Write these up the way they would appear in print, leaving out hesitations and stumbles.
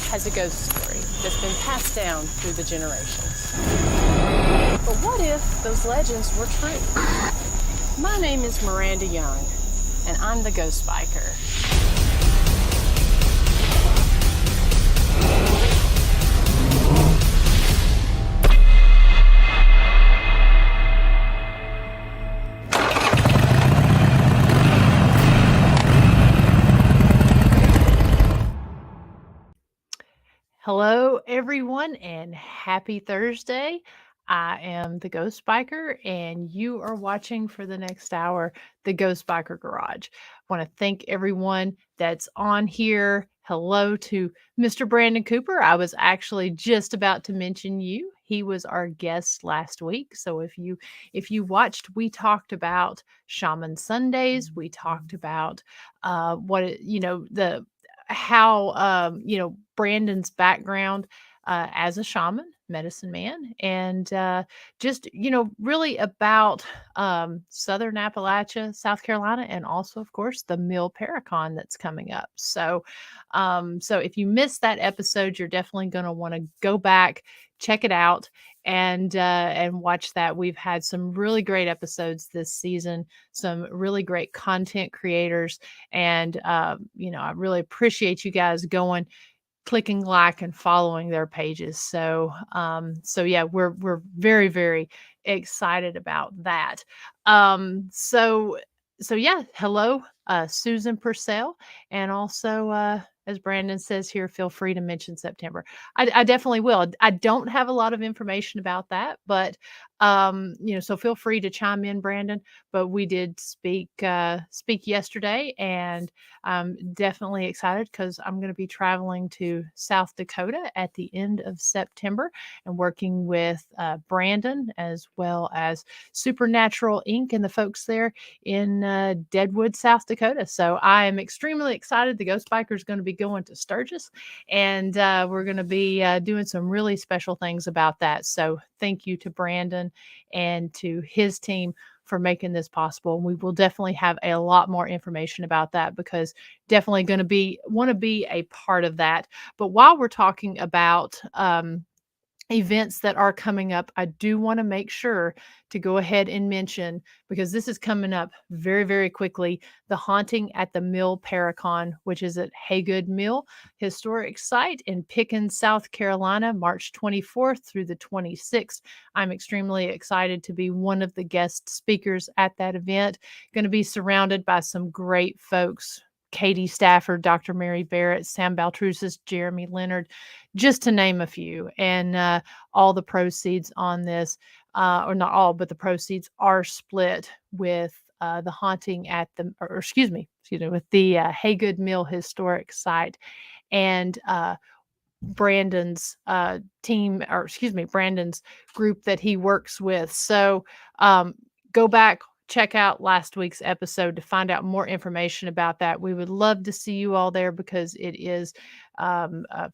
has a ghost story that's been passed down through the generations. But what if those legends were true? My name is Miranda Young, and I'm the Ghost Biker. Hello, everyone, and happy Thursday. I am the Ghost Biker, and you are watching for the next hour, the Ghost Biker Garage. I want to thank everyone that's on here. Hello to Mr. Brandon Cooper. I was actually just about to mention you. He was our guest last week. So if you watched, we talked about Shaman Sundays. We talked about Brandon's background as a shaman, medicine man, and really about Southern Appalachia, South Carolina, and also, of course, the Mill Paracon that's coming up. So if you missed that episode, you're definitely going to want to go back, check it out, and watch that. We've had some really great episodes this season, some really great content creators, and I really appreciate you guys clicking like and following their pages. So yeah, we're very, very excited about that. So yeah, hello, Susan Purcell, and also as Brandon says here, feel free to mention September. I definitely will. I don't have a lot of information about that, but so feel free to chime in, Brandon. But we did speak yesterday, and I'm definitely excited because I'm going to be traveling to South Dakota at the end of September and working with Brandon as well as Supernatural Inc. and the folks there in Deadwood, South Dakota. So I am extremely excited. The Ghost Biker is going to be going to Sturgis, and we're going to be doing some really special things about that. So thank you to Brandon and to his team for making this possible. We will definitely have a lot more information about that because definitely going to want to be a part of that. But while we're talking about events that are coming up, I do want to make sure to go ahead and mention, because this is coming up very, very quickly, the Haunting at the Mill Paracon, which is at Haygood Mill Historic Site in Pickens, South Carolina, March 24th through the 26th. I'm extremely excited to be one of the guest speakers at that event. Going to be surrounded by some great folks. Katie Stafford, Dr. Mary Barrett, Sam Baltrusis, Jeremy Leonard, just to name a few. And all the proceeds on this, or not all, but the proceeds are split with the Haunting at the, with the Haygood Mill Historic Site and Brandon's Brandon's group that he works with. So go back, check out last week's episode to find out more information about that. We would love to see you all there because it is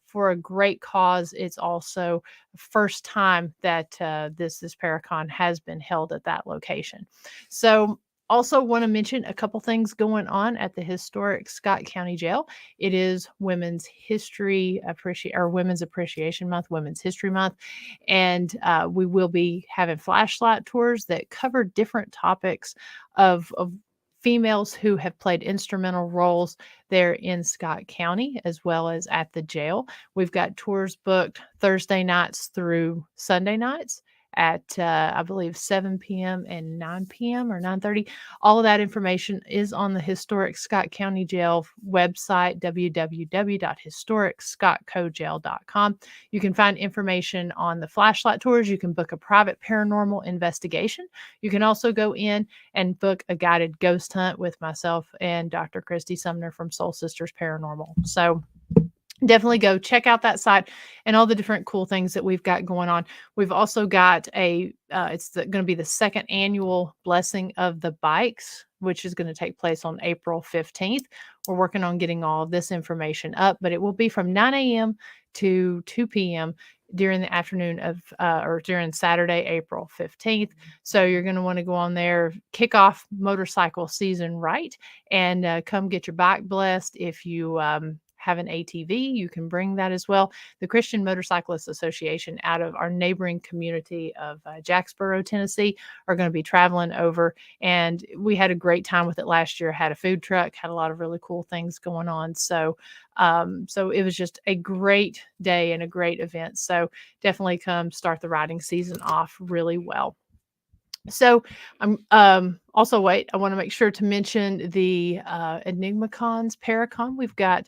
for a great cause. It's also the first time that this Paracon has been held at that location. So also want to mention a couple things going on at the historic Scott County Jail. It is Women's Appreciation Month, Women's History Month, and we will be having flashlight tours that cover different topics of females who have played instrumental roles there in Scott County, as well as at the jail. We've got tours booked Thursday nights through Sunday nights at, I believe, 7 p.m. and 9 p.m. or 9:30. All of that information is on the Historic Scott County Jail website, www.historicscottcojail.com. You can find information on the flashlight tours. You can book a private paranormal investigation. You can also go in and book a guided ghost hunt with myself and Dr. Christy Sumner from Soul Sisters Paranormal. So definitely go check out that site and all the different cool things that we've got going on. We've also got it's going to be the second annual Blessing of the Bikes, which is going to take place on April 15th. We're working on getting all of this information up, but it will be from 9 a.m. to 2 p.m. during the afternoon of, or during Saturday, April 15th. So you're going to want to go on there, kick off motorcycle season right, and come get your bike blessed. If you have an ATV, you can bring that as well. The Christian Motorcyclists Association out of our neighboring community of Jacksboro, Tennessee, are going to be traveling over. And we had a great time with it last year. Had a food truck, had a lot of really cool things going on. So it was just a great day and a great event. So definitely come start the riding season off really well. So I'm also wait, I want to make sure to mention the EnigmaCon's Paracon.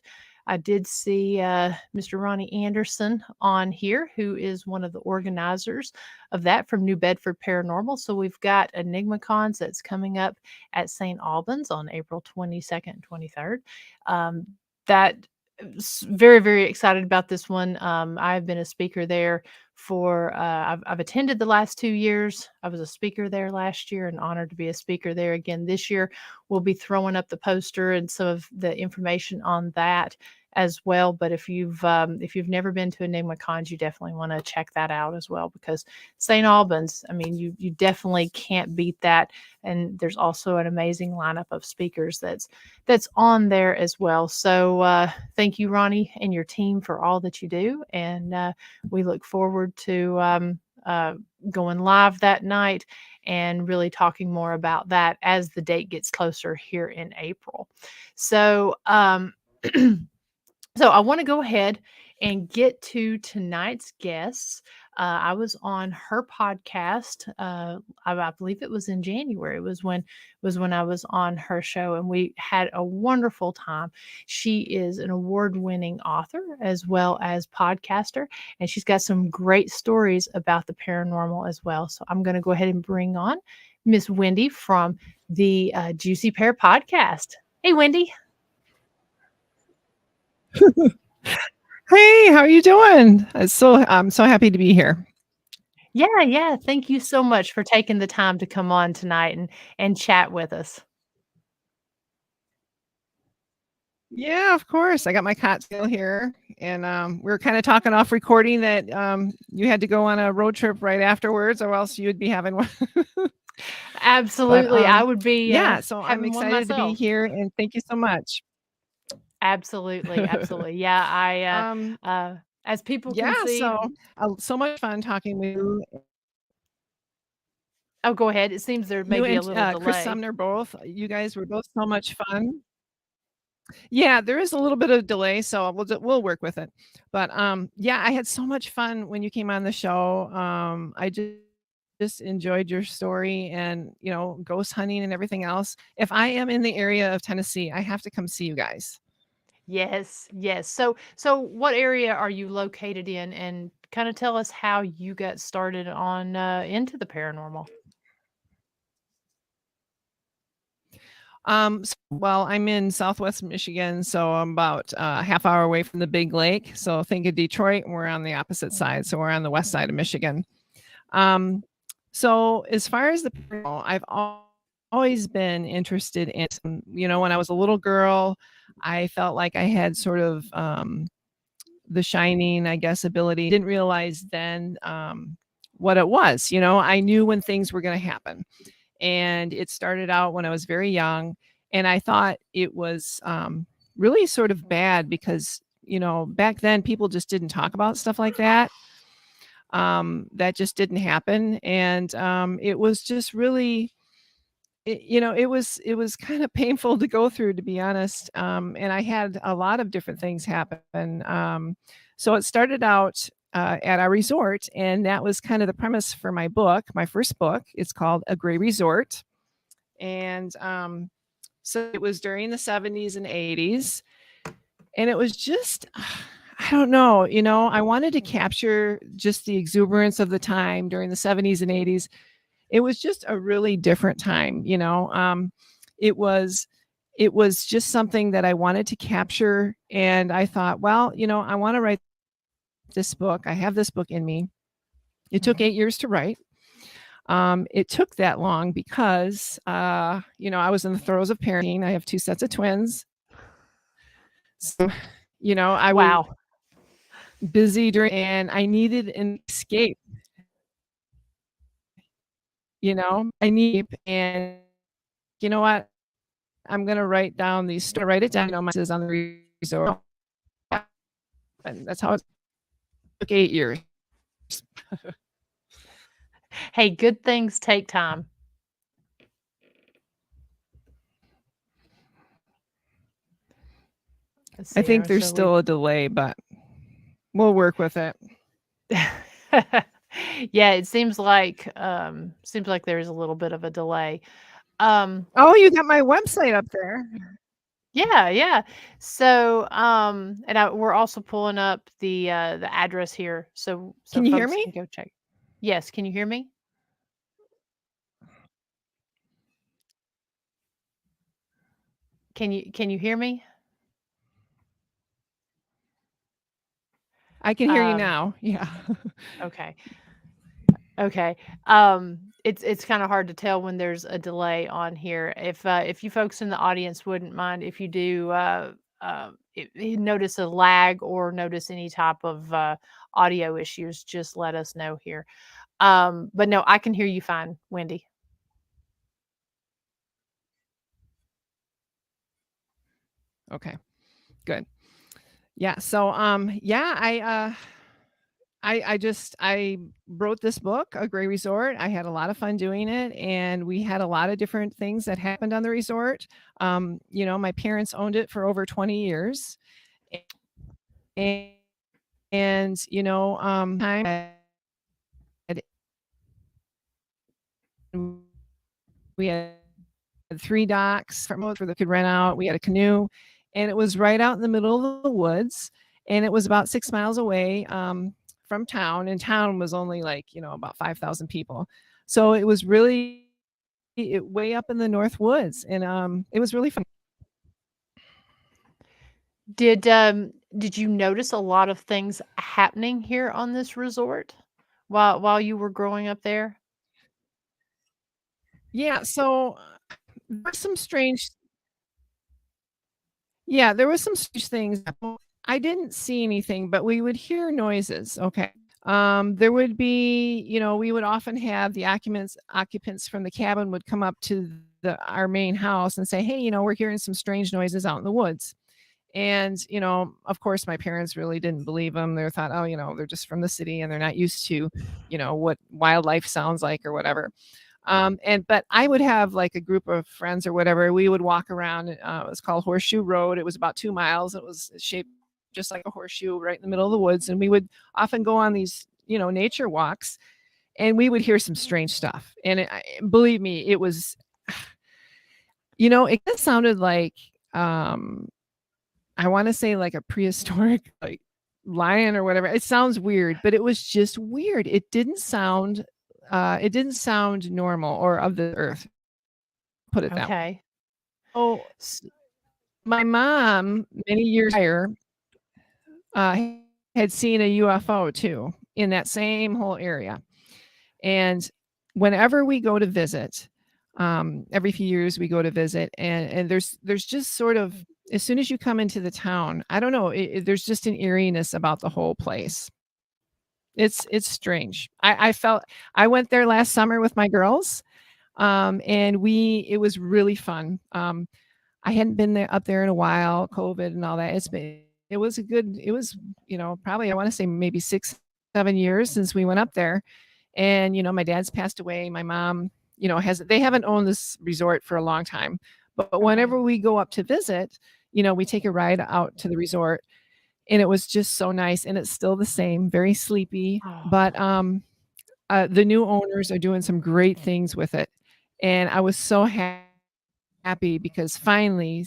I did see Mr. Ronnie Anderson on here, who is one of the organizers of that from New Bedford Paranormal. So we've got EnigmaCons that's coming up at St. Albans on April 22nd and 23rd. That very, very excited about this one. I've been a speaker there for I've attended the last 2 years. I was a speaker there last year and honored to be a speaker there again this year. We'll be throwing up the poster and some of the information on that as well. But if you've never been to Enigma Cons, you definitely want to check that out as well, because St. Albans, I mean, you definitely can't beat that. And there's also an amazing lineup of speakers that's on there as well. So thank you, Ronnie, and your team for all that you do. And we look forward to going live that night and really talking more about that as the date gets closer here in April. So, so I want to go ahead and get to tonight's guests. I was on her podcast. I believe it was in January. It was when I was on her show, and we had a wonderful time. She is an award-winning author as well as podcaster, and she's got some great stories about the paranormal as well. So I'm going to go ahead and bring on Miss Wendy from the Juicy Pear Podcast. Hey, Wendy. Hey, how are you doing? I'm so happy to be here. Yeah. Thank you so much for taking the time to come on tonight and chat with us. Yeah, of course. I got my cocktail here, and we were kind of talking off recording that you had to go on a road trip right afterwards, or else you would be having one. But Absolutely. I would be yeah, so I'm having one excited to be myself. here, and thank you so much. Absolutely. Yeah, as people can Yeah, see. so much fun talking with you. Oh, go ahead. It seems there may You be a and little Chris delay. Sumner both. You guys were both so much fun. Yeah, there is a little bit of delay, so we'll work with it. But yeah, I had so much fun when you came on the show. I just enjoyed your story, and ghost hunting and everything else. If I am in the area of Tennessee, I have to come see you guys. Yes. So what area are you located in, and kind of tell us how you got started on into the paranormal? Well, I'm in Southwest Michigan, so I'm about a half hour away from the big lake. So think of Detroit, and we're on the opposite side. So we're on the west side of Michigan. Um, so as far as the paranormal, always been interested in, when I was a little girl, I felt like I had sort of the shining, I guess, ability. Didn't realize then what it was. I knew when things were going to happen. And it started out when I was very young. And I thought it was really sort of bad because, back then people just didn't talk about stuff like that. That just didn't happen. And it was just really, it was kind of painful to go through, to be honest. And I had a lot of different things happen. So it started out at our resort, and that was kind of the premise for my book, my first book. It's called A Gray Resort. And so it was during the 70s and 80s. And it was just, I don't know, I wanted to capture just the exuberance of the time during the 70s and 80s. It was just a really different time. It was just something that I wanted to capture. And I thought, well, I want to write this book. I have this book in me. It took 8 years to write. It took that long because, I was in the throes of parenting. I have 2 sets of twins. So, I was Wow. busy and I needed an escape. And you know what? I'm going to write it down, my on the resort. And that's how it took 8 years. Hey, good things take time. Let's I see think here. there's So we still a delay, but we'll work with it. Yeah, it seems like there's a little bit of a delay. Oh, you got my website up there. Yeah, yeah. So, we're also pulling up the address here, so Can you hear folks me? can go check. Yes, can you hear me? Can you hear me? I can hear you Um, now. Yeah. okay. Okay. It's kind of hard to tell when there's a delay on here. If you folks in the audience wouldn't mind if you do notice a lag or notice any type of audio issues, just let us know here. But no, I can hear you fine, Wendy. Okay. Good. Yeah. So yeah, I wrote this book, A Gray Resort. I had a lot of fun doing it, and we had a lot of different things that happened on the resort. My parents owned it for over 20 years. And, time we had 3 docks for boats where they could rent out. We had a canoe, and it was right out in the middle of the woods, and it was about 6 miles away, from town, and town was only, like, about 5,000 people. So it was really way up in the North Woods, and, it was really fun. Did you notice a lot of things happening here on this resort while you were growing up there? Yeah, so, there were some strange Yeah, there was some strange things. I didn't see anything, but we would hear noises, okay? There would be we would often have the occupants from the cabin would come up to our main house and say, "Hey, we're hearing some strange noises out in the woods." And, of course, my parents really didn't believe them. They thought, "Oh, they're just from the city and they're not used to, what wildlife sounds like or whatever." But I would have like a group of friends or whatever. We would walk around. It was called Horseshoe Road. It was about 2 miles. It was shaped just like a horseshoe right in the middle of the woods. And we would often go on these, nature walks, and we would hear some strange stuff. And believe me, it was, it just sounded like, I want to say like a prehistoric, like lion or whatever. It sounds weird, but it was just weird. It didn't sound normal or of the earth, put it that way. Okay. Oh, S my mom, many years prior, uh, had seen a UFO too in that same whole area. And whenever we go to visit, every few years we go to visit, and there's just sort of, as soon as you come into the town, I don't know, there's just an eeriness about the whole place. It's strange. I went there last summer with my girls, and it was really fun. I hadn't been there up there in a while, COVID and all that. It was, probably I want to say maybe 6, 7 years since we went up there. And, my dad's passed away. My mom, they haven't owned this resort for a long time. But Okay. whenever we go up to visit, we take a ride out to the resort, and it was just so nice. And it's still the same, very sleepy. Oh, But the new owners are doing some great things with it. And I was so happy because finally,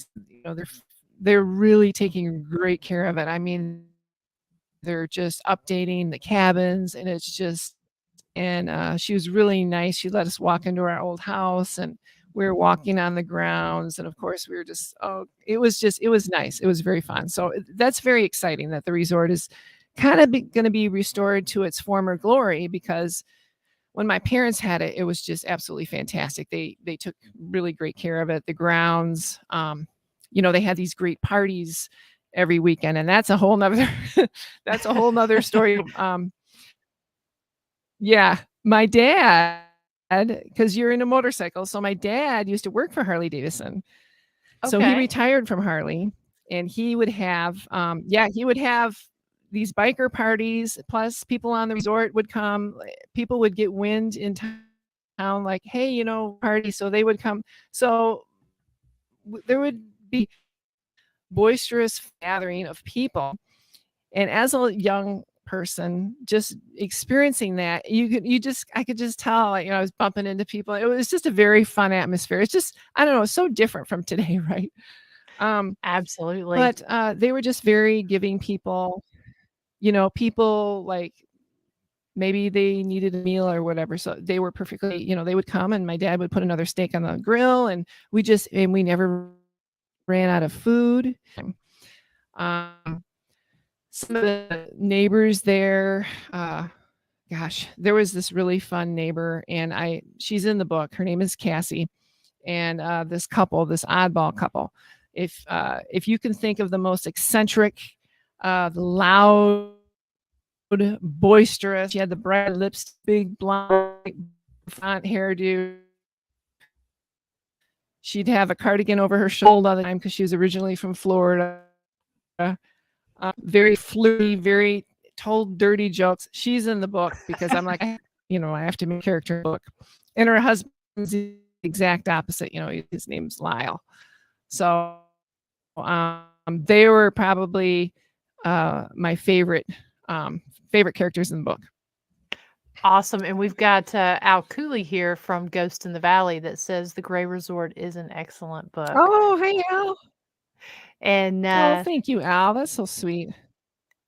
they're really taking great care of it. I mean, they're just updating the cabins, and it's just and she was really nice. She let us walk into our old house, and we were walking on the grounds, and of course we were just it was nice. It was very fun. So that's very exciting that the resort is kind of going to be restored to its former glory, because when my parents had it, it was just absolutely fantastic. They took really great care of it. The grounds, they had these great parties every weekend, and that's a whole nother that's a whole nother story. Yeah, my dad, because you're into motorcycles, so my dad used to work for Harley Davidson. So he okay. retired from Harley, and he would have these biker parties, plus people on the resort would come. People would get wind in town, like, hey, party. So they would come. So there would be boisterous gathering of people. And as a young person just experiencing that, I could just tell, like, I was bumping into people. It was just a very fun atmosphere. It's just, I don't know, it's so different from today, right? Absolutely. But they were just very giving people, people like maybe they needed a meal or whatever. So they were perfectly, they would come and my dad would put another steak on the grill and we never ran out of food. Um, some of the neighbors there, gosh, there was this really fun neighbor and she's in the book. Her name is Cassie. And this oddball couple, if you can think of the most eccentric, loud, boisterous, she had the bright lips, big blonde font hairdo. She'd have a cardigan over her shoulder all the time because she was originally from Florida. Very flirty, very told dirty jokes. She's in the book because I'm like, I have to make a character in the book. And her husband's the exact opposite. His name's Lyle. So they were probably my favorite characters in the book. Awesome. And we've got Al Cooley here from Ghost in the Valley that says The Gray Resort is an excellent book. Oh, hey, Al. And thank you, Al. That's so sweet.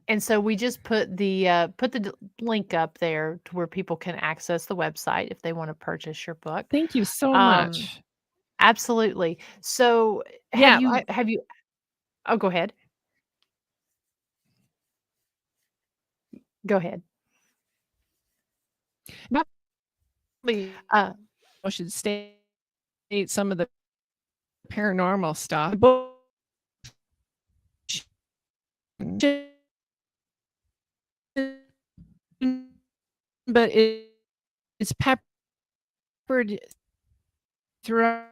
And so we just put the link up there to where people can access the website if they want to purchase your book. Thank you so much. Absolutely. So have you Oh, go ahead. Go ahead. I should state some of the paranormal stuff. But it's peppered throughout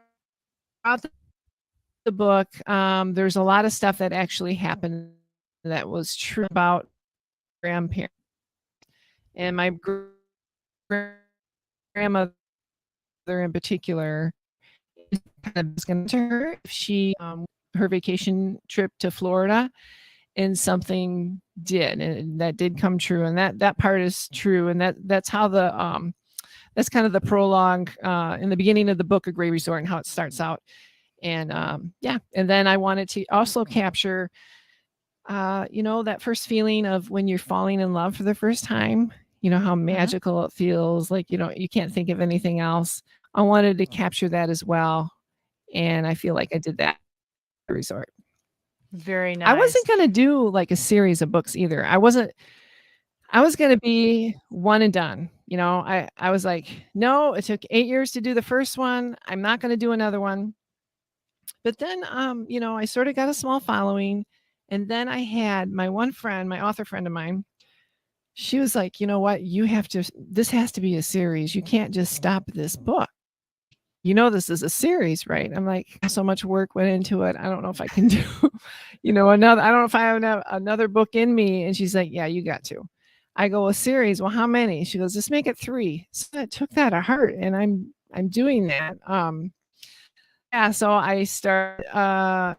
the book. There's a lot of stuff that actually happened that was true about grandparents. And my grandmother in particular is kind of asking her if she her vacation trip to Florida, and something did, and that did come true, and that part is true, and that's how that's kind of the prologue in the beginning of the book, A Gray Resort, and how it starts out. And and then I wanted to also capture that first feeling of when you're falling in love for the first time, how magical it feels, like you can't think of anything else. I wanted to capture that as well, and I feel like I did that at the resort. Very nice. I wasn't going to do like a series of books either. I was going to be one and done. I was like, no, it took 8 years to do the first one. I'm not going to do another one. But then, I sort of got a small following. And then I had my one friend, my author friend of mine. She was like, you know what? This has to be a series. You can't just stop this book. This is a series, right? I'm like, so much work went into it. I don't know if I can do, another. I don't know if I have another book in me. And she's like, yeah, you got to. I go, a series. Well, how many? She goes, just make it 3. So I took that to heart, and I'm doing that. So I started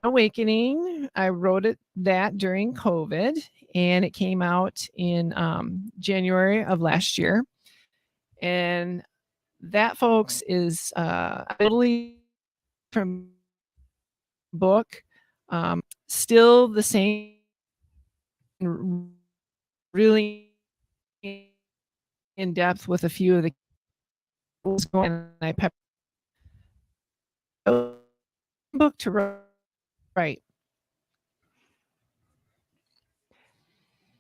Awakening. I wrote that during COVID, and it came out in January of last year. And that, folks, is a totally different book. Still the same, really in depth with a few of the going. I pepper book to write.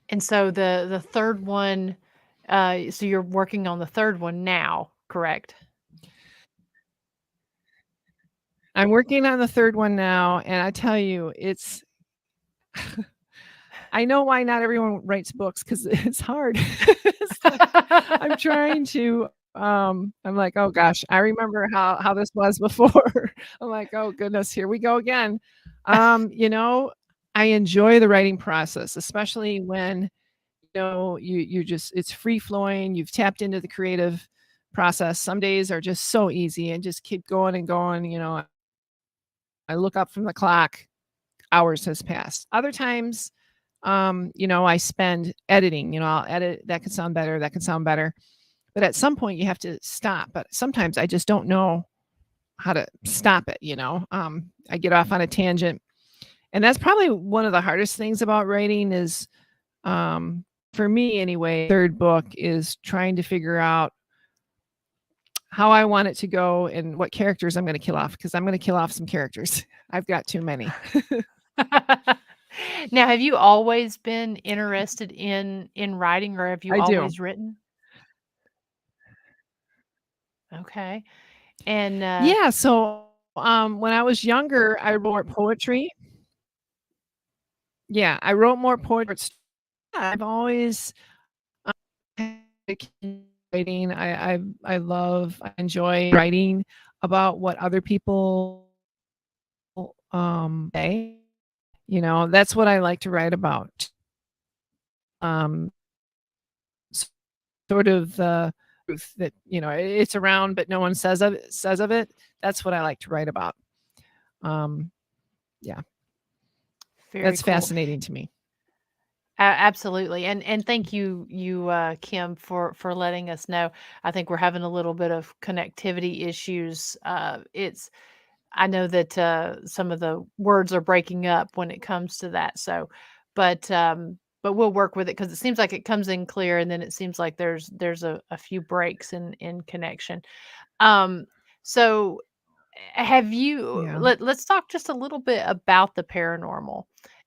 And so the third one, so you're working on the third one now, correct? I'm working on the third one now, and I tell you, it's I know why not everyone writes books, because it's hard. It's like, I'm trying to I'm like, oh gosh, I remember how this was before. I'm like, oh goodness, here we go again. I enjoy the writing process, especially when you just, it's free flowing. You've tapped into the creative process. Some days are just so easy and just keep going and going. I look up from the clock, hours has passed. Other times, I spend editing. I'll edit. That could sound better. That could sound better. But at some point, you have to stop. But sometimes I just don't know how to stop it. I get off on a tangent, and that's probably one of the hardest things about writing is, for me anyway. Third book is trying to figure out how I want it to go and what characters I'm going to kill off, because I'm going to kill off some characters. I've got too many. Now, have you always been interested in writing, or have you I do. always written? Okay. And Yeah. So when I was younger, I wrote poetry. Yeah, I wrote more poetry. I've always writing. I enjoy writing about what other people say. That's what I like to write about. Sort of the truth that it's around, but no one says of it. That's what I like to write about. Yeah, very that's cool. fascinating to me. Absolutely. And thank you, Kim, for letting us know. I think we're having a little bit of connectivity issues. I know that some of the words are breaking up when it comes to that. So, but we'll work with it, because it seems like it comes in clear, and then it seems like there's a few breaks in connection. So have you Yeah. let's talk just a little bit about the paranormal.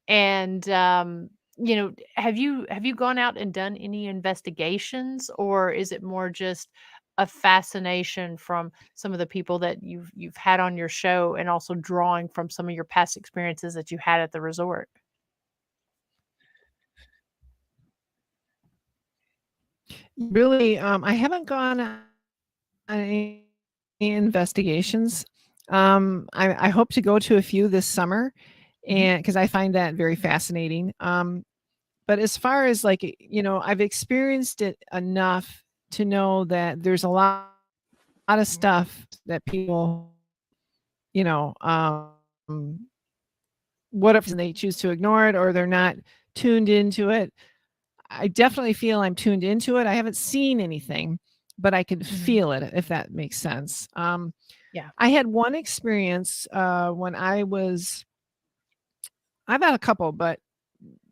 And have you gone out and done any investigations, or is it more just a fascination from some of the people that you've had on your show, and also drawing from some of your past experiences that you had at the resort? Really, I haven't gone on any investigations. I hope to go to a few this summer, and because I find that very fascinating. But as far as I've experienced it enough to know that there's a lot of stuff that people, you know, what if they choose to ignore it or they're not tuned into it. I definitely feel I'm tuned into it. I haven't seen anything, but I can feel it, if that makes sense. Yeah. I had one experience when I've had a couple, but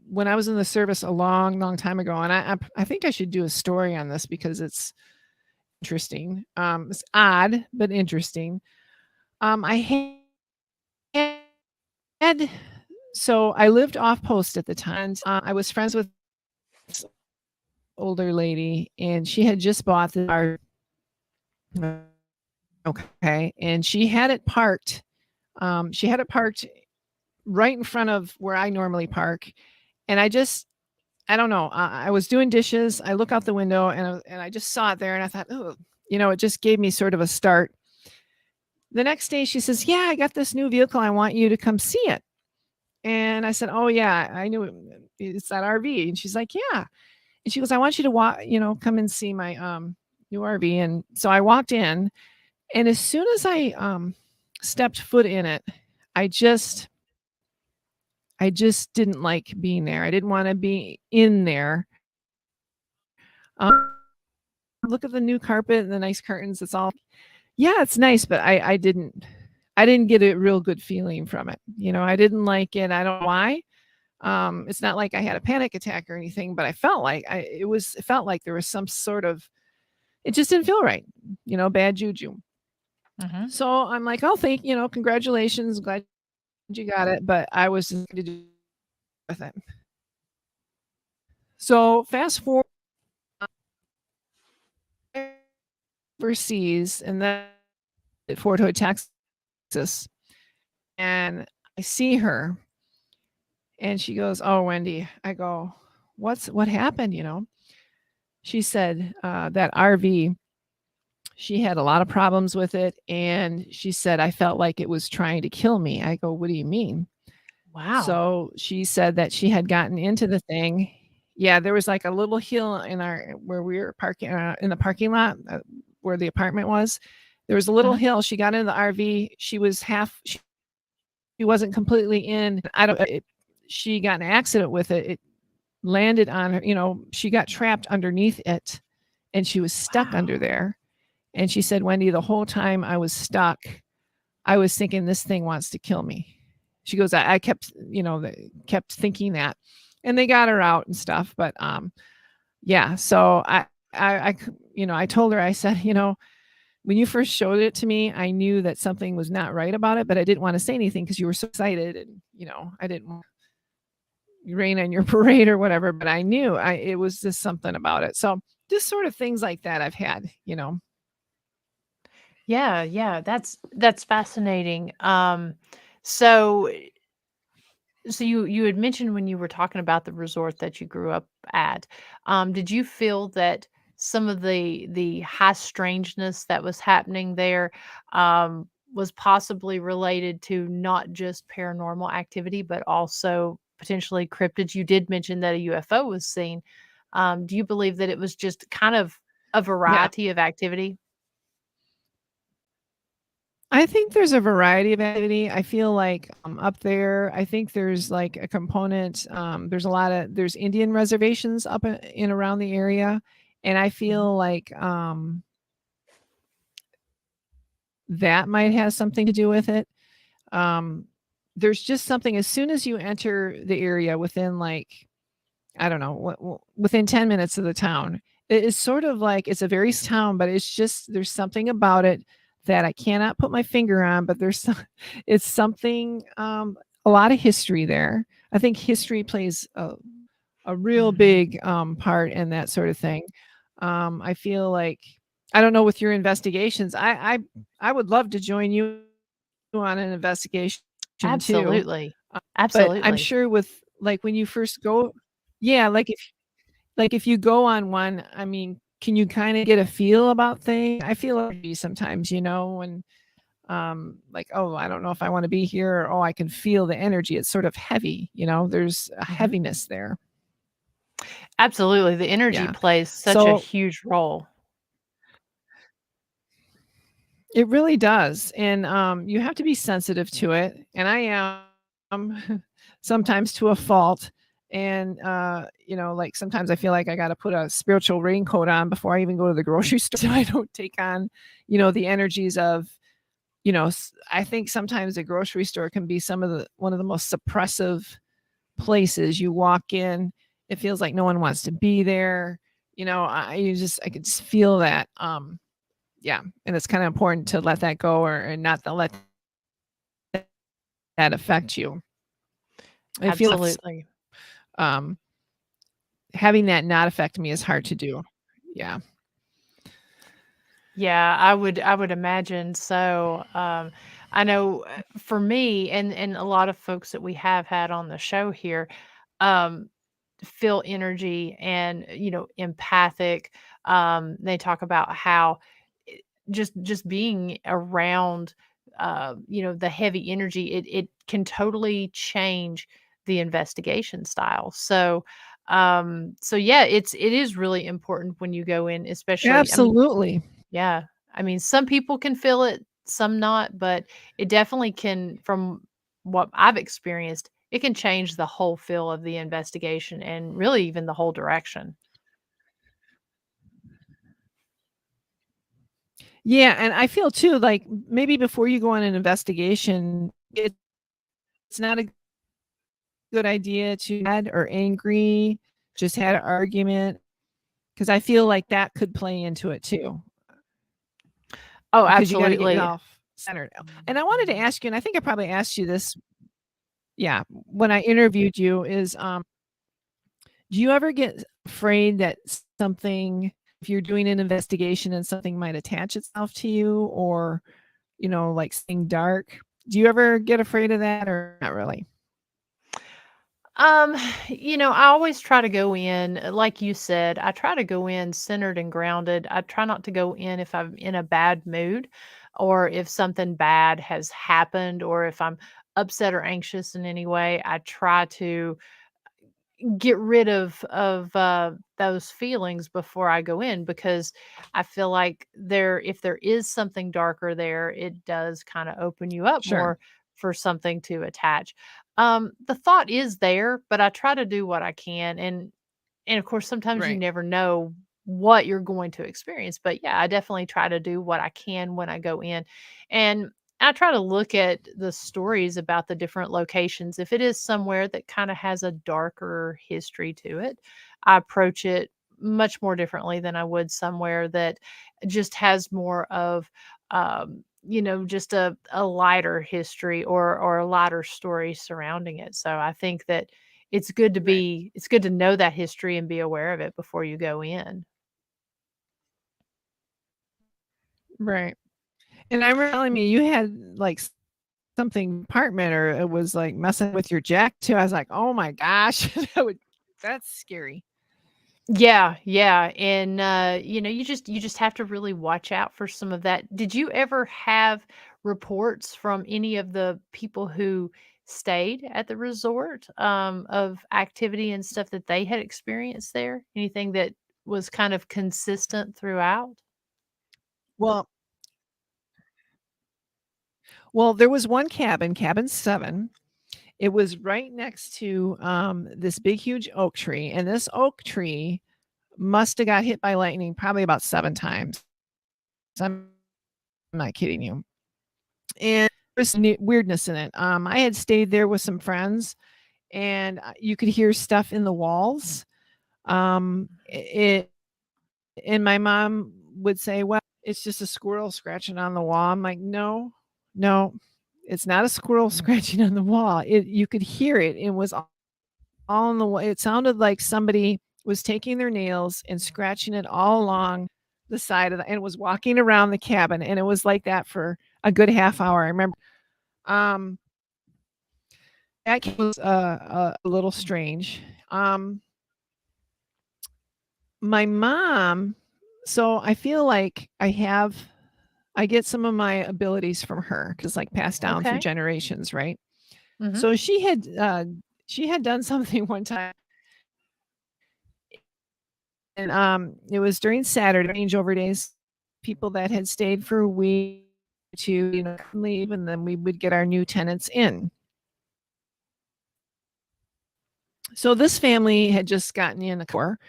when I was in the service a long, long time ago, and I think I should do a story on this because it's interesting. It's odd, but interesting. I had so I lived off post at the time. I was friends with this older lady, and she had just bought the car. Okay, and she had it parked. She had it parked right in front of where I normally park, and I don't know. I was doing dishes. I look out the window, and I just saw it there, and I thought, oh, it just gave me sort of a start. The next day, she says, "Yeah, I got this new vehicle. I want you to come see it." And I said, "Oh yeah, I knew it's that RV." And she's like, "Yeah." And she goes, "I want you to come and see my new RV." And so I walked in, and as soon as I stepped foot in it, I just didn't like being there. I didn't want to be in there. Look at the new carpet and the nice curtains. It's all, yeah, it's nice, but I didn't get a real good feeling from it. I didn't like it. I don't know why. It's not like I had a panic attack or anything, but I felt like it felt like there was some sort of, it just didn't feel right. Bad juju. So I'm like, "Oh, congratulations. Glad you got it." But I was just going to do with it. So fast forward overseas, and then at Fort Hood, Texas, and I see her, and she goes, "Oh, Wendy." I go, what happened? She said that RV, she had a lot of problems with it, and she said, "I felt like it was trying to kill me." I go, "What do you mean?" Wow. So she said that she had gotten into the thing. Yeah, there was like a little hill in our where we were parking in the parking lot where the apartment was. There was a little Uh-huh. hill. She got in the RV. She was half. She wasn't completely in. I don't. She got in an accident with it. It landed on her. She got trapped underneath it, and she was stuck under Wow. there. And she said, Wendy, the whole time I was stuck, I was thinking this thing wants to kill me. She goes, I kept, kept thinking that, and they got her out and stuff. But yeah. So I told her, I said, when you first showed it to me, I knew that something was not right about it, but I didn't want to say anything because you were so excited, and I didn't want to rain on your parade or whatever. But I knew it was just something about it. So just sort of things like that I've had. Yeah, yeah, that's fascinating. So so you had mentioned when you were talking about the resort that you grew up at, did you feel that some of the high strangeness that was happening there, was possibly related to not just paranormal activity, but also potentially cryptids? You did mention that a UFO was seen. Do you believe that it was just kind of a Yeah. variety of activity? I think there's a variety of activity. I feel like up there, I think there's like a component. There's Indian reservations up in around the area, and I Mhm. feel like that might have something to do with it. Um, there's just something as soon as you enter the area within like I don't know, within 10 minutes of the town. It is sort of like it's a very town, but it's just there's something about it that I cannot put my finger on, but it's something a lot of history there. I think history plays a real Mhm. big part in that sort of thing. I feel like I don't know with your investigations. I would love to join you on an investigation too. Absolutely. But I'm Absolutely. sure with like when you first go, yeah, like if you go on one, I mean, can you kind of get a feel about things? I feel energy sometimes, when like, oh, I don't know if I want to be here, or oh, I can feel the energy. It's sort of heavy, there's a Mhm. heaviness there. Absolutely, the energy Yeah. plays such a So huge role. it really does. And you have to be sensitive to it. And I am sometimes to a fault. And like sometimes I feel like I got to put a spiritual raincoat on before I even go to the grocery store so I don't take on, the energies of, I think sometimes a grocery store can be one of the most suppressive places. You walk in, it feels like no one wants to be there. I could feel that. Yeah, and it's kind of important to let that go, and not to let that affect you. I feel it's Absolutely. um, having that not affect me is hard to do. Yeah. Yeah, I would imagine so. I know for me and a lot of folks that we have had on the show here, um, feel energy and empathic. They talk about how just being around the heavy energy, it can totally change the investigation style. So yeah, it is really important when you go in, especially, I mean, Absolutely. yeah. I mean, some people can feel it, some not, but it definitely can, from what I've experienced, it can change the whole feel of the investigation and really even the whole direction. Yeah, and I feel too like maybe before you go on an investigation, it's not a good idea to mad or angry, just had an argument, because I feel like that could play into it too, Oh, because you got to get absolutely. yourself centered. And I wanted to ask you, and I think I probably asked you this, yeah, when I interviewed you, is do you ever get afraid that something, if you're doing an investigation and something might attach itself to you, or like something dark? Do you ever get afraid of that, or not really? Um, I always try to go in, like you said, I try to go in centered and grounded. I try not to go in if I'm in a bad mood or if something bad has happened or if I'm upset or anxious in any way. I try to get rid of those feelings before I go in, because I feel like if there is something darker there, it does kind of open you up Sure. more for something to attach. The thought is there, but I try to do what I can, and of course sometimes you Right. never know what you're going to experience, but yeah, I definitely try to do what I can when I go in. And I try to look at the stories about the different locations. If it is somewhere that kind of has a darker history to it, I approach it much more differently than I would somewhere that just has more of just a lighter history or a lighter story surrounding it. So I think that Right. it's good to know that history and be aware of it before you go in. Right. And I remember telling me you had like something apartment or it was like messing with your jack too. I was like, oh my gosh, that's scary. Yeah, yeah, and, you just have to really watch out for some of that. Did you ever have reports from any of the people who stayed at the resort, of activity and stuff that they had experienced there? Anything that was kind of consistent throughout? Well, well, there was one cabin, cabin 7. It was right next to this big huge oak tree, and this oak tree must have got hit by lightning probably about 7 times. I'm not kidding you. And there's weirdness in it. I had stayed there with some friends, and you could hear stuff in the walls. It and my mom would say, "Well, it's just a squirrel scratching on the wall." I'm like, "No, no, it's not a squirrel scratching on the wall." You could hear it. It was all in the wall. It sounded like somebody was taking their nails and scratching it all along the side of and was walking around the cabin, and it was like that for a good half hour. I remember um that was a little strange. My mom, so I feel like I get some of my abilities from her because like passed down through Okay. generations, right? Mhm. So she had done something one time, and it was during Saturday changeover days. People that had stayed for a week to leave, and then we would get our new tenants in. So this family had just gotten in a car,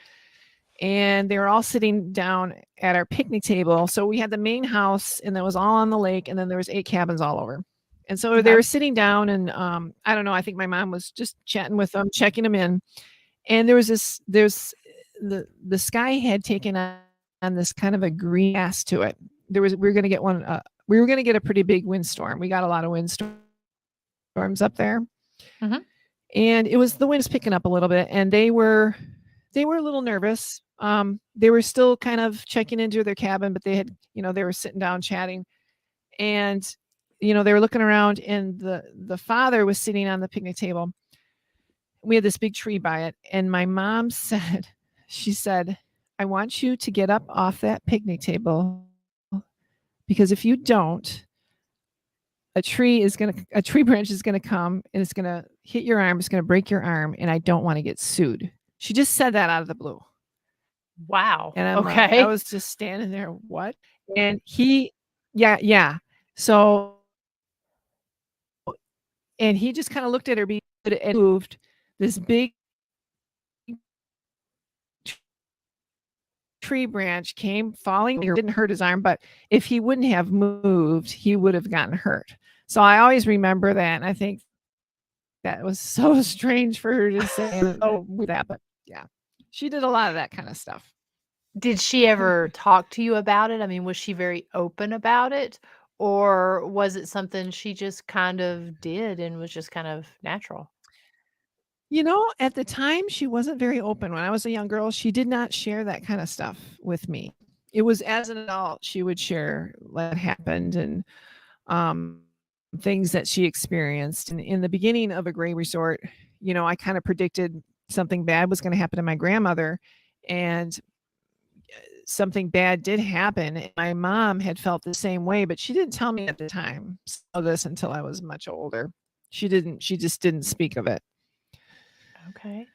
and they were all sitting down at our picnic table. So we had the main house, and that was all on the lake, and then there was 8 cabins all over. And so they Okay. were sitting down, and I don't know. I think my mom was just chatting with them, checking them in. And there's the sky had taken on this kind of a green cast to it. We were going to get one. We were going to get a pretty big windstorm. We got a lot of windstorms up there, Mhm. and the wind was picking up a little bit, and they were a little nervous. They were still kind of checking into their cabin, but they were sitting down chatting, and they were looking around, and the father was sitting on the picnic table. We had this big tree by it, and my mom she said, "I want you to get up off that picnic table because if you don't, a tree branch is gonna come and it's gonna hit your arm, it's gonna break your arm, and I don't want to get sued." She just said that out of the blue. Wow. And I Okay. was just standing there, what? And yeah, yeah. So, and he just kind of looked at her and moved this big tree branch came falling. It didn't hurt his arm, but if he wouldn't have moved, he would have gotten hurt. So I always remember that. And I think that was so strange for her to say, oh, with that. But yeah, she did a lot of that kind of stuff. Did she ever talk to you about it? I mean, was she very open about it? Or was it something she just kind of did and was just kind of natural? At the time, she wasn't very open. When I was a young girl, she did not share that kind of stuff with me. It was as an adult she would share what happened and um, things that she experienced. And in the beginning of a gray resort, I kind of predicted something bad was going to happen to my grandmother, and something bad did happen. And my mom had felt the same way, but she didn't tell me at the time. So this until I was much older. She just didn't speak of it. Okay.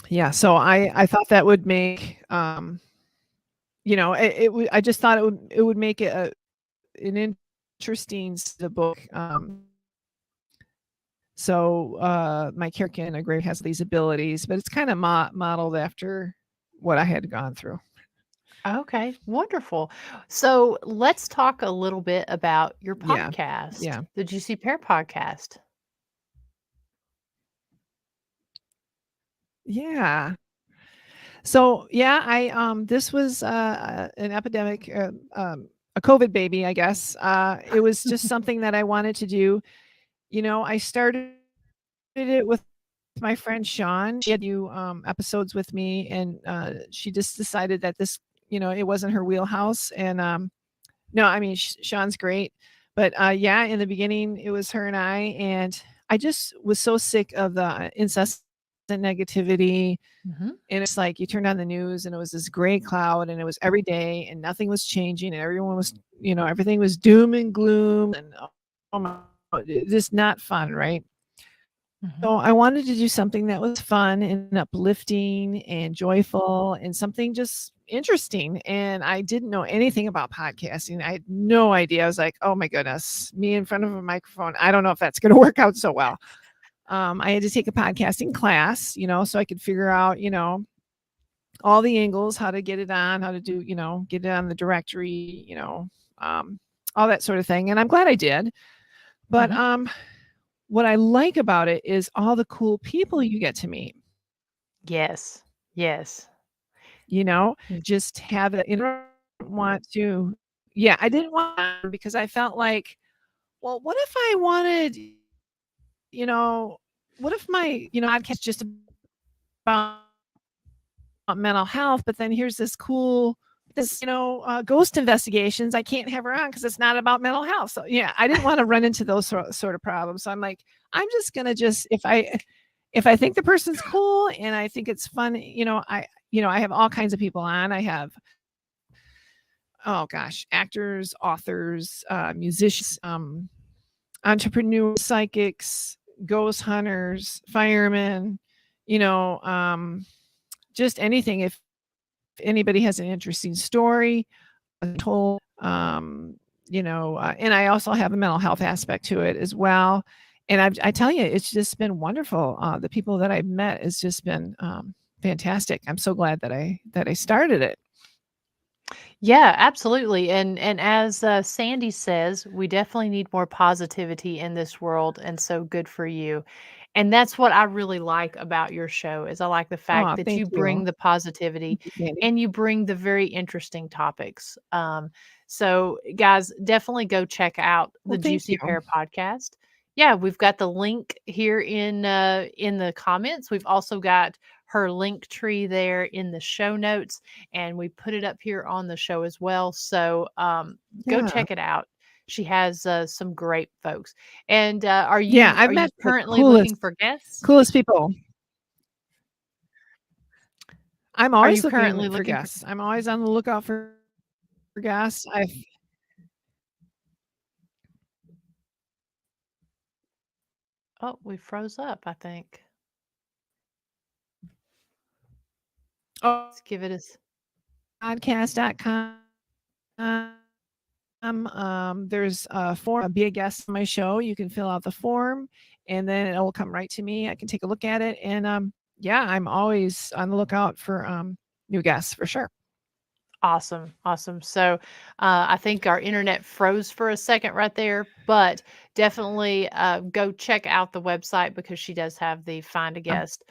Yeah, so I thought that would make, I just thought it would make it an interesting the book. My character in a grave has these abilities, but it's kind of modeled after what I had gone through. Okay, wonderful. So let's talk a little bit about your Yeah, podcast, yeah, the Juicy Pear Podcast. yeah. So yeah, I this was an epidemic, a COVID baby, I guess. It was just something that I wanted to do. I started it with my friend Sean. She had you episodes with me, and she just decided that it wasn't her wheelhouse. And no, I mean Sean's great, but yeah, in the beginning it was her and and I just was so sick of the incessant negativity. Mhm, And it's like you turned on the news and it was this gray cloud and it was every day and nothing was changing and everyone was, everything was doom and gloom and oh my, just not fun, right? mhm. So I wanted to do something that was fun and uplifting and joyful and something just interesting. And I didn't know anything about podcasting. I had no idea. I was like, oh my goodness, me in front of a microphone. I don't know if that's going to work out so well. I had to take a podcasting class, so I could figure out, all the angles, how to get it on, how to do, get it on the directory, um, all that sort of thing. And I'm glad I did. But Mhm. what I like about it is all the cool people you get to meet, Yes. Yes. Mm. just have it. Want to, yeah, I didn't want because I felt like, well, what if I wanted, you know, what if my, podcast just about mental health, but then here's ghost investigations. I can't have her on because it's not about mental health. So yeah, I didn't want to run into those sort of problems. So I'm like, I'm just gonna just if I think the person's cool and I think it's fun, I have all kinds of people on. I have oh gosh, actors, authors, musicians, entrepreneurs, psychics, ghost hunters, firemen, you know, um, just anything. If anybody has an interesting story told, and I also have a mental health aspect to it as well. And I tell you, it's just been wonderful. The people that I've met has just been fantastic. I'm so glad that I started it. Yeah, absolutely. And as Sandy says, we definitely need more positivity in this world, and so good for you. And that's what I really like about your show is I like the fact Oh, that thank you bring you. the positivity Thank you, Sandy. and you bring the very interesting topics. So guys, definitely go check out Well, the thank Juicy you. Pear podcast. Yeah, we've got the link here in the comments. We've also got her link tree there in the show notes and we put it up here on the show as well. So go Yeah. check it out. She has some great folks. And Yeah, I've are you met the currently looking for guests? coolest people. I'm Are always you looking currently for looking for? guests. I'm always on the lookout for guests. I've Oh, we froze up. I think. oh, Let's give it a. podcast.com. There's a form, be a guest on my show. You can fill out the form and then it will come right to me. I can take a look at it. And yeah, I'm always on the lookout for new guests for sure. Awesome, awesome. So, I think our internet froze for a second right there, but definitely go check out the website because she does have the find a guest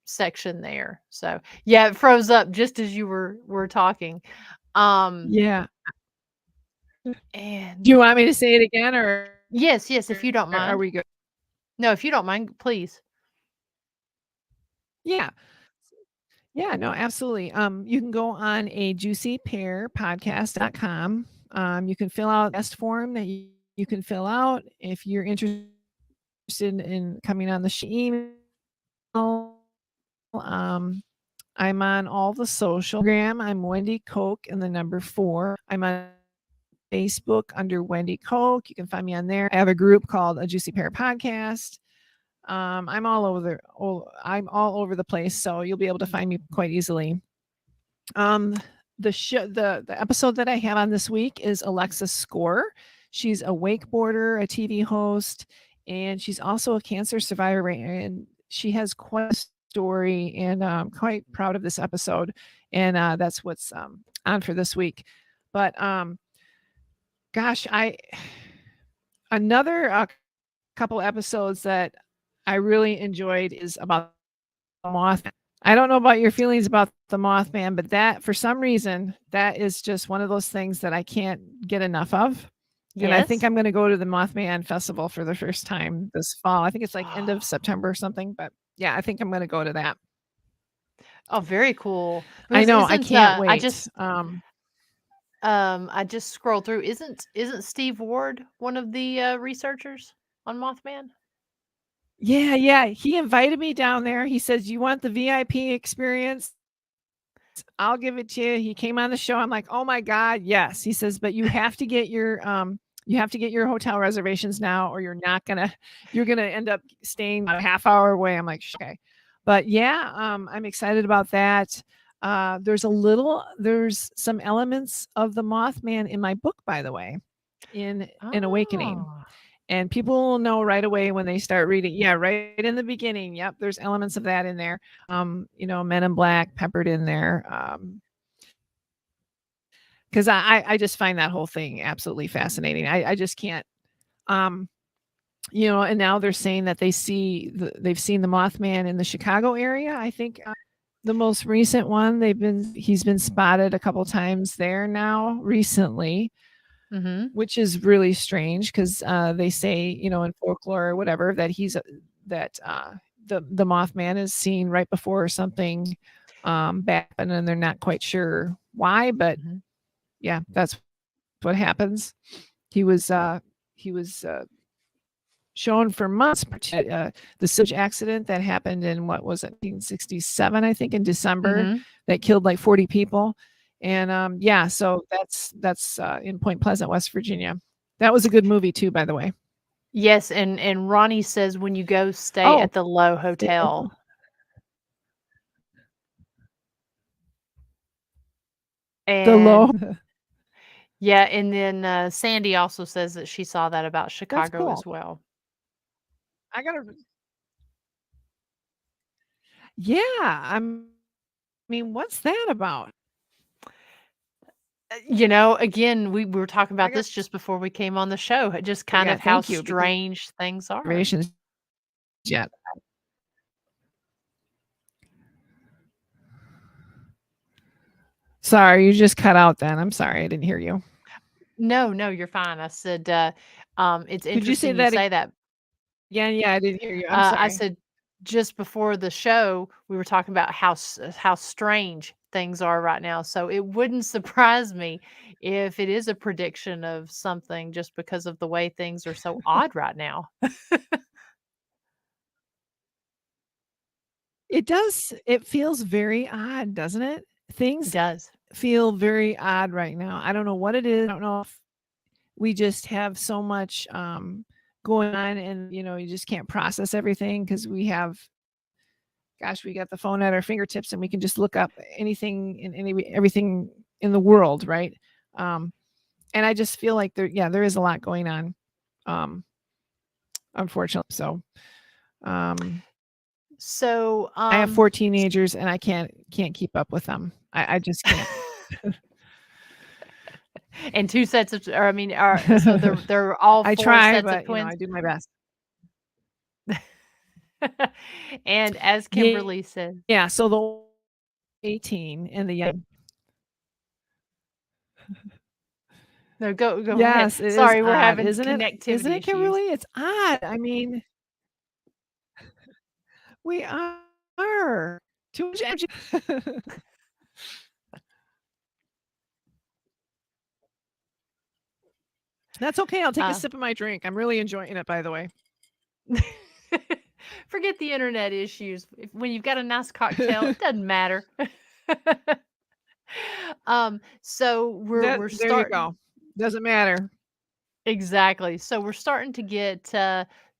section there. So, yeah, it froze up just as you were talking. Um, Yeah. Do and you want me to say it again yes, yes, if you don't are mind. we good? No, if you don't mind, please. Yeah. Yeah, no, absolutely. You can go on a juicypearpodcast.com. You can fill out a guest form that you can fill out if you're interested in coming on the email. Um, I'm on all the social. I'm Wendy Kok and the number 4. I'm on Facebook under Wendy Kok. You can find me on there. I have a group called a Juicy Pear Podcast. I'm all over the place, so you'll be able to find me quite easily. Um, the episode that I have on this week is Alexis Score. She's a wakeboarder, a TV host, and she's also a cancer survivor. And she has quite a story, and I'm quite proud of this episode. And that's what's on for this week. But gosh, another couple episodes that I really enjoyed is about the Mothman. I don't know about your feelings about the Mothman, but that for some reason that is just one of those things that I can't get enough of. And I think Yes. I'm going to go to the Mothman Festival for the first time this fall. I think it's like end of September or something, but yeah, I think I'm going to go to that. Oh, very cool. I Because know, I isn't can't I wait. just scrolled through. Isn't Steve Ward one of the researchers on Mothman? Yeah, he invited me down there. He says, "You want the VIP experience? I'll give it to you." He came on the show. I'm like, "Oh my God, yes." He says, "But you have to get your hotel reservations now, or you're gonna end up staying a half hour away." I'm like, "Okay." But yeah, I'm excited about that. There's some elements of the Mothman in my book, by the way, in Awakening. Oh. And people will know right away when they start reading. Yeah, right in the beginning. Yep, there's elements of that in there. Men in Black peppered in there. Because I just find that whole thing absolutely fascinating. I just can't. And now they're saying that they've seen the Mothman in the Chicago area. I think the most recent one he's been spotted a couple times there now recently. Mhm. Which is really strange because they say, in folklore or whatever, that the Mothman is seen right before something bad happened, and they're not quite sure why, but Mhm. yeah, that's what happens. He was shown for months. The sewage accident that happened in, what was it, 1967, I think, in December, Mhm. that killed like 40 people. And yeah, so that's in Point Pleasant, West Virginia. That was a good movie too, by the way. Yes, and Ronnie says when you go stay Oh, at the Low yeah, Hotel. the low. And yeah, and then Sandy also says that she saw that about That's Chicago cool. as well. I gotta. Yeah, what's that about? Again, we were talking I about got. this just before we came on the show, just kind Yeah, of how thank you, because strange things are. reservations yet. Sorry, you just cut out. Then I'm sorry, I didn't hear you. No, no, you're fine. I said, it's Could you say interesting you that say that. again? Yeah, I didn't hear you. I'm I sorry. said just before the show, we were talking about how strange things are right now. So it wouldn't surprise me if it is a prediction of something just because of the way things are so odd right now. It does. It feels very odd, doesn't it? It Things does. feel very odd right now. I don't know what it is. I don't know if we just have so much going on, and you just can't process everything because we got the phone at our fingertips, and we can just look up anything and everything in the world, right? Um, and I just feel like there is a lot going on, unfortunately. So So, I have 4 teenagers, and I can't keep up with them. I just can't. and 2 sets of or I mean, so they're all I 4 try, sets of but twins? I do my best. And as Yeah, Kimberly said yeah. So the 18 and the young. no, go ahead. Yes, it is Sorry, we're odd, having isn't it? Isn't connectivity it, issues. Kimberly? It's odd. We are too much energy. That's okay. I'll take a Uh sip of my drink. I'm really enjoying it, by the way. Forget the internet issues. When you've got a nice cocktail, it doesn't matter. So we're There you starting go. Doesn't matter. exactly. So we're starting to get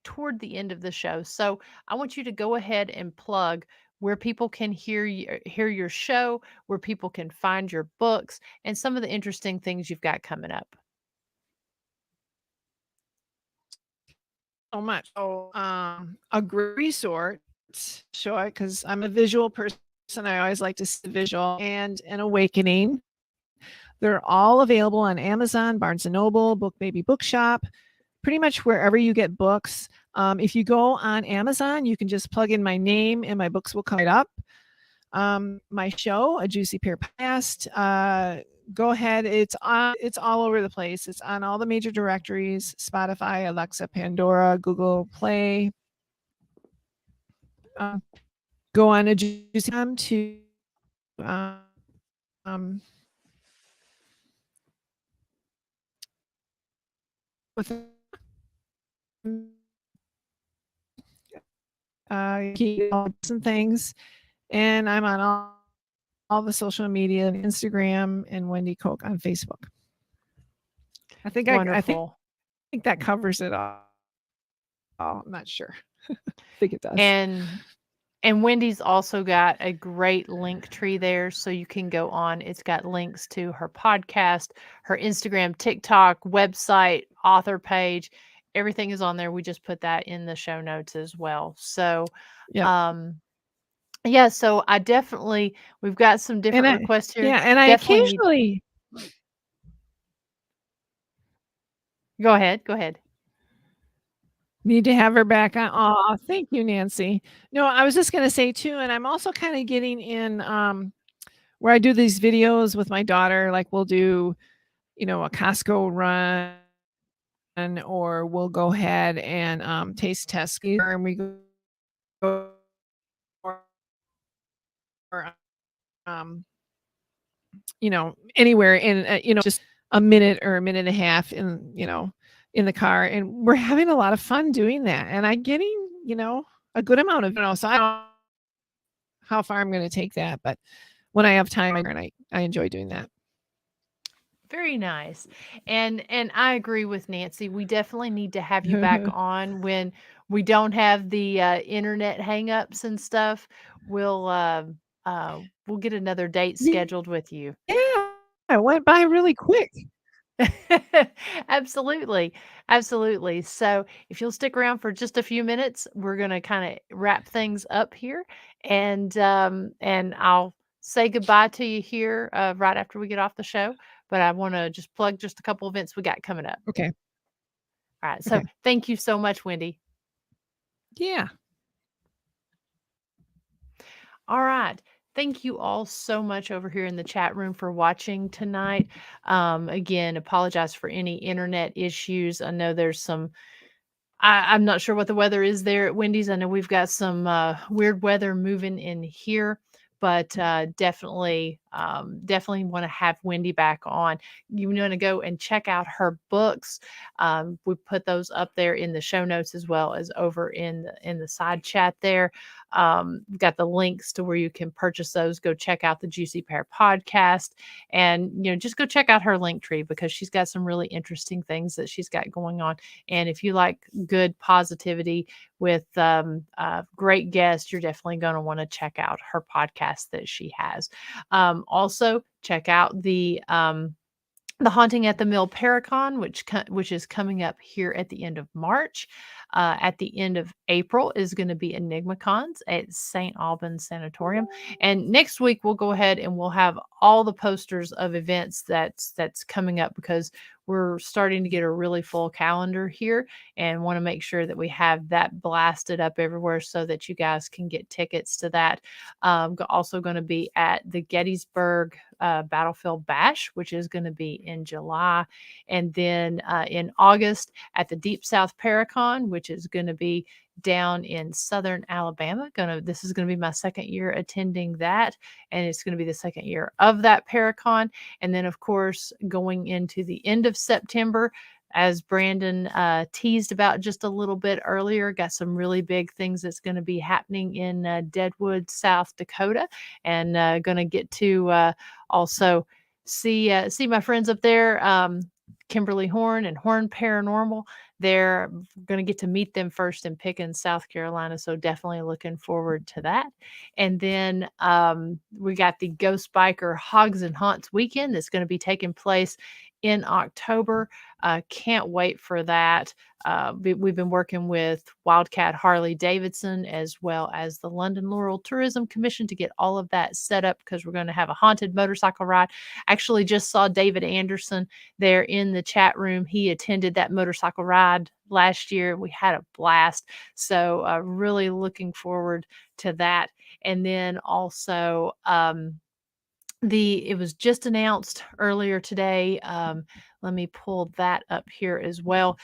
toward the end of the show. So I want you to go ahead and plug where people can hear your show, where people can find your books, and some of the interesting things you've got coming up. So much. So, a great resource, show it because I'm a visual person. I always like to see the visual and an awakening. They're all available on Amazon, Barnes and Noble, Book Baby Bookshop, pretty much wherever you get books. If you go on Amazon, you can just plug in my name and my books will come right up. My show, A Juicy Pear Podcast, go ahead. It's all over the place. It's on all the major directories: Spotify, Alexa, Pandora, Google Play. Go on a Juicy to with some things, and I'm on all the social media, Instagram, and Wendy Kok on Facebook. I think that covers it all. I'm not sure. I think it does. And Wendy's also got a great link tree there, so you can go on. It's got links to her podcast, her Instagram, TikTok, website, author page. Everything is on there. We just put that in the show notes as well. So, yeah, so we've got some different requests here. Yeah, and I occasionally Go ahead. Need to have her back on. Oh, thank you, Nancy. No, I was just going to say too, and I'm also kind of getting in where I do these videos with my daughter. Like we'll do, a Costco run, or we'll go ahead and taste test, and we go anywhere in just a minute or a minute and a half in the car, and we're having a lot of fun doing that, and I'm getting a good amount of so I don't know how far I'm going to take that, but when I have time, I enjoy doing that. Very nice. And I agree with Nancy. We definitely need to have you back on when we don't have the internet hangups and stuff. We'll get another date scheduled with you. Yeah, it went by really quick. Absolutely. Absolutely. So if you'll stick around for just a few minutes, we're going to kind of wrap things up here, and I'll say goodbye to you here right after we get off the show. But I want to just plug just a couple events we got coming up. Okay. All right. So thank you so much, Wendy. Yeah. All right. Thank you all so much over here in the chat room for watching tonight. Again, apologize for any internet issues. I know there's some, I'm not sure what the weather is there at Wendy's. I know we've got some weird weather moving in here, but definitely want to have Wendy back on. You want to go and check out her books. We put those up there in the show notes as well as over in the side chat there. We've got the links to where you can purchase those. Go check out the Juicy Pear Podcast, and just go check out her link tree because she's got some really interesting things that she's got going on. And if you like good positivity with great guests, you're definitely going to want to check out her podcast that she has. Also, check out the Haunting at the Mill Paracon, which is coming up here at the end of March. At the end of April is going to be EnigmaCons at St. Albans Sanatorium. And next week we'll go ahead and we'll have all the posters of events that's coming up, because we're starting to get a really full calendar here and want to make sure that we have that blasted up everywhere so that you guys can get tickets to that. Also going to be at the Gettysburg Battlefield Bash, which is going to be in July. And then in August at the Deep South Paracon, which is going to be down in Southern Alabama. This is going to be my second year attending that, and it's going to be the second year of that Paracon. And then, of course, going into the end of September, as Brandon teased about just a little bit earlier, got some really big things that's going to be happening in Deadwood, South Dakota, and going to get to also see my friends up there. Kimberly Horn and Horn Paranormal. They're going to get to meet them first in Pickens, South Carolina. So definitely looking forward to that. And then we got the Ghost Biker Hogs and Haunts weekend that's going to be taking place in October. Can't wait for that. We've been working with Wildcat Harley Davidson as well as the London Laurel Tourism Commission to get all of that set up because we're going to have a haunted motorcycle ride. Actually, just saw David Anderson there in the chat room. He attended that motorcycle ride last year. We had a blast. So really looking forward to that. And then also, it was just announced earlier today. Let me pull that up here as well.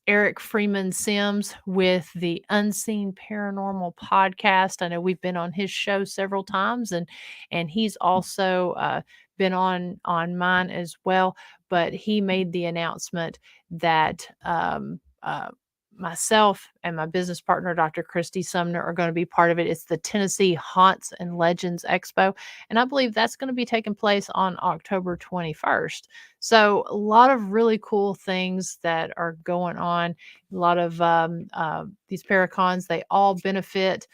Eric Freeman Sims with the Unseen Paranormal podcast. I know we've been on his show several times, and he's also been on mine as well. But he made the announcement that myself and my business partner, Dr. Christy Sumner, are going to be part of it. It's the Tennessee Haunts and Legends Expo. And I believe that's going to be taking place on October 21st. So a lot of really cool things that are going on. A lot of these Paracons, they all benefit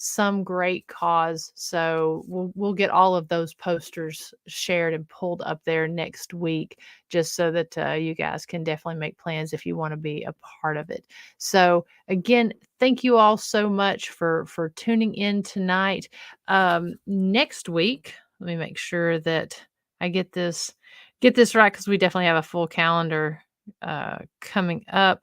some great cause. So we'll get all of those posters shared and pulled up there next week, just so that you guys can definitely make plans if you want to be a part of it. So again, thank you all so much for tuning in tonight. Next week, let me make sure that I get this right, because we definitely have a full calendar coming up.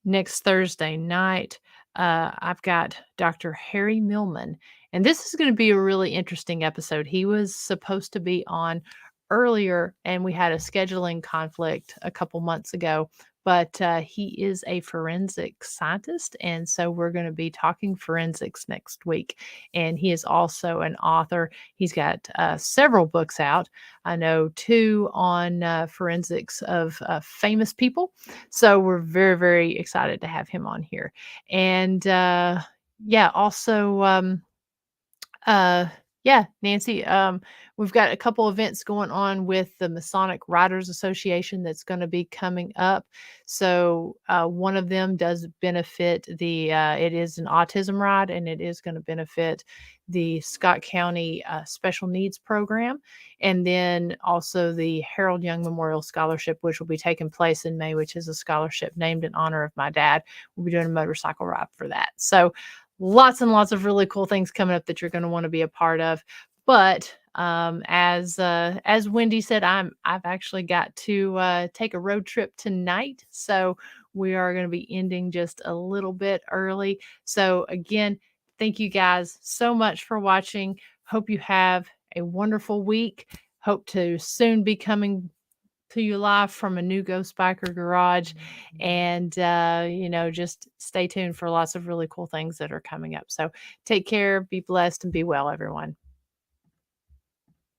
Next Thursday night, I've got Dr. Harry Millman, and this is going to be a really interesting episode. He was supposed to be on earlier, and we had a scheduling conflict a couple months ago, but he is a forensic scientist, and so we're going to be talking forensics next week. And he is also an author. He's got several books out. I know 2 on forensics of famous people. So we're very, very excited to have him on here. And also, Nancy, we've got a couple events going on with the Masonic Writers Association that's going to be coming up. So one of them does benefit it is an autism ride, and it is going to benefit the Scott County Special Needs Program. And then also the Harold Young Memorial Scholarship, which will be taking place in May, which is a scholarship named in honor of my dad. We'll be doing a motorcycle ride for that. So lots and lots of really cool things coming up that you're going to want to be a part of. But as Wendy said, I've actually got to take a road trip tonight, so we are going to be ending just a little bit early. So again, thank you guys so much for watching. Hope you have a wonderful week. Hope to soon be coming to you live from a new Ghost Biker garage. And, just stay tuned for lots of really cool things that are coming up. So take care, be blessed, and be well, everyone.